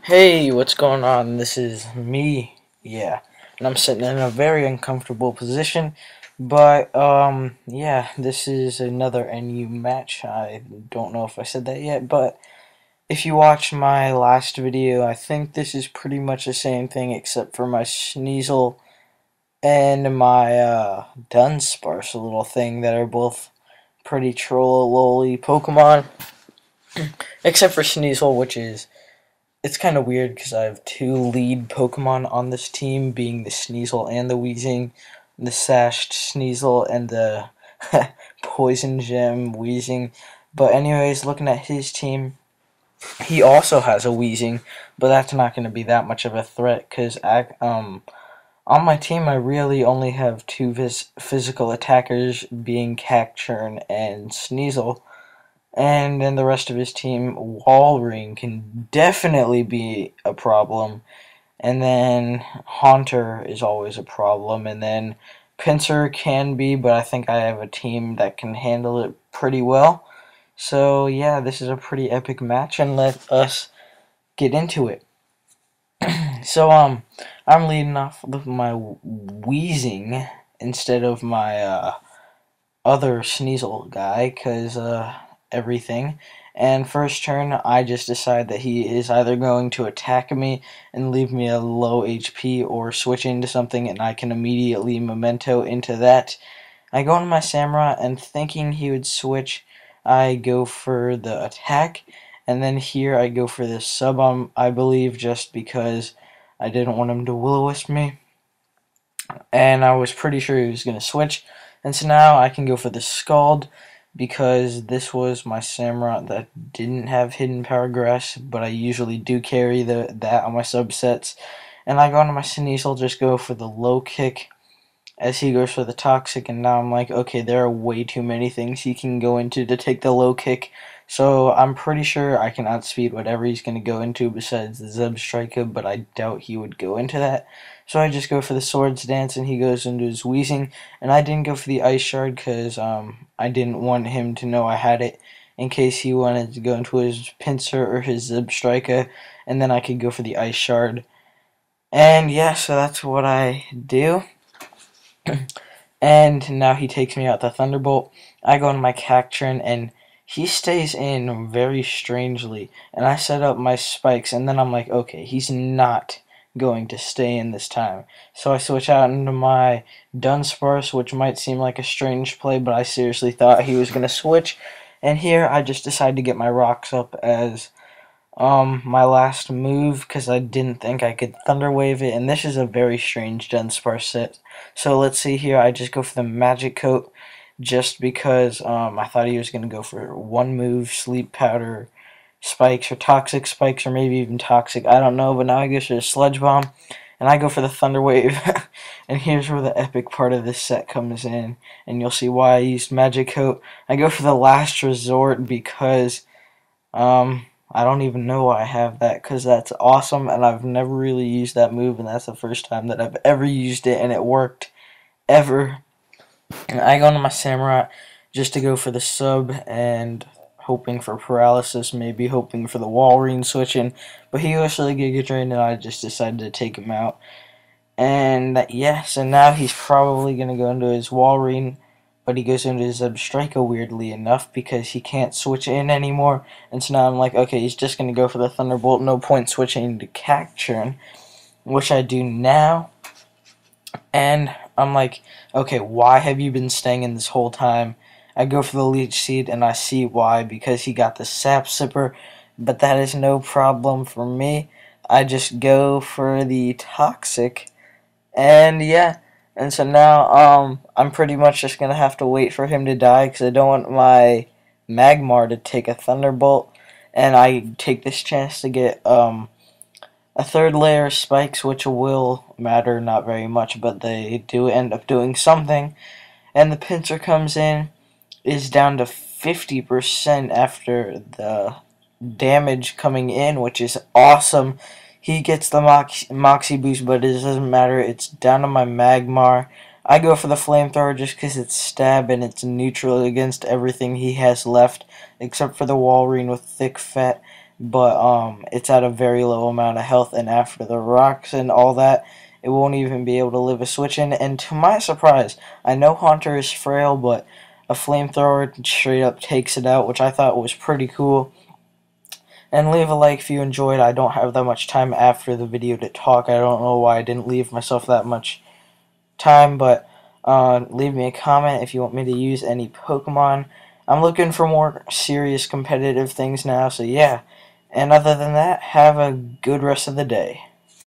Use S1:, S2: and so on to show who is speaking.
S1: Hey, what's going on? This is me, yeah, and I'm sitting in a very uncomfortable position, but, yeah, this is another NU match. I don't know if I said that yet, but if you watched my last video, I think this is pretty much the same thing except for my Sneasel and my, Dunsparce, a little thing that are both pretty troll-lolly Pokemon, except for Sneasel, which is it's kind of weird because I have two lead Pokemon on this team, being the Sneasel and the Weezing, the Sashed Sneasel and the Poison Gem Weezing. But anyways, looking at his team, he also has a Weezing, but that's not going to be that much of a threat because on my team I really only have two physical attackers, being Cacturn and Sneasel. And then the rest of his team, Walrein can definitely be a problem. And then Haunter is always a problem. And then Pinsir can be, but I think I have a team that can handle it pretty well. So yeah, this is a pretty epic match, and let us get into it. So I'm leading off with my Weezing instead of my other Sneasel guy, because everything. And first turn, I just decide that he is either going to attack me and leave me a low HP, or switch into something and I can immediately memento into that. I go into my Samurai, and thinking he would switch, I go for the attack, and then here I go for the sub, I believe, just because I didn't want him to will-o-wisp me. And I was pretty sure he was going to switch, and so now I can go for the Scald, because this was my Samurai that didn't have Hidden Power Grass, but I usually do carry that on my subsets. And I go into my Sneasel, just go for the low kick as he goes for the Toxic, and now I'm like, okay, there are way too many things he can go into to take the low kick, so I'm pretty sure I can outspeed whatever he's going to go into besides the Zebstrika, but I doubt he would go into that. So I just go for the Swords Dance, and he goes into his Weezing, and I didn't go for the Ice Shard because I didn't want him to know I had it in case he wanted to go into his Pinsir or his Zebstrika, and then I could go for the Ice Shard. And yeah, so that's what I do. And now he takes me out the Thunderbolt. I go into my Cacturn, and he stays in very strangely. And I set up my spikes, and then I'm like, okay, he's not going to stay in this time. So I switch out into my Dunsparce, which might seem like a strange play, but I seriously thought he was going to switch. And here I just decide to get my rocks up as my last move, because I didn't think I could Thunder Wave it, and this is a very strange Dunsparce set. So let's see here, I just go for the Magic Coat, just because I thought he was going to go for one move, Sleep Powder Spikes, or Toxic Spikes, or maybe even Toxic, I don't know, but now I go for the Sludge Bomb, and I go for the Thunder Wave. And here's where the epic part of this set comes in, and you'll see why I used Magic Coat. I go for the Last Resort because I don't even know why I have that, because that's awesome, and I've never really used that move, and that's the first time that I've ever used it, and it worked, ever. And I go into my Samurai just to go for the sub, and hoping for paralysis, maybe hoping for the Walrein switching, but he goes for the Giga Drain, and I just decided to take him out. And yeah, so now he's probably going to go into his Walrein, but he goes into his Zebstrika, weirdly enough, because he can't switch in anymore. And so now I'm like, okay, he's just going to go for the Thunderbolt, no point switching to Cacturn, which I do now. And I'm like, okay, why have you been staying in this whole time? I go for the Leech Seed, and I see why, because he got the Sap Sipper, but that is no problem for me. I just go for the Toxic, and yeah. And so now, I'm pretty much just going to have to wait for him to die, because I don't want my Magmar to take a Thunderbolt, and I take this chance to get, a third layer of spikes, which will matter not very much, but they do end up doing something. And the Pinsir comes in, is down to 50% after the damage coming in, which is awesome. He gets the Moxie boost, but it doesn't matter. It's down to my Magmar. I go for the flamethrower just because it's stab and it's neutral against everything he has left, except for the Walrein with thick fat. But it's at a very low amount of health, and after the rocks and all that, it won't even be able to live a switch in. And to my surprise, I know Haunter is frail, but a flamethrower straight up takes it out, which I thought was pretty cool. And leave a like if you enjoyed. I don't have that much time after the video to talk. I don't know why I didn't leave myself that much time, but leave me a comment if you want me to use any Pokemon. I'm looking for more serious competitive things now, so yeah. And other than that, have a good rest of the day.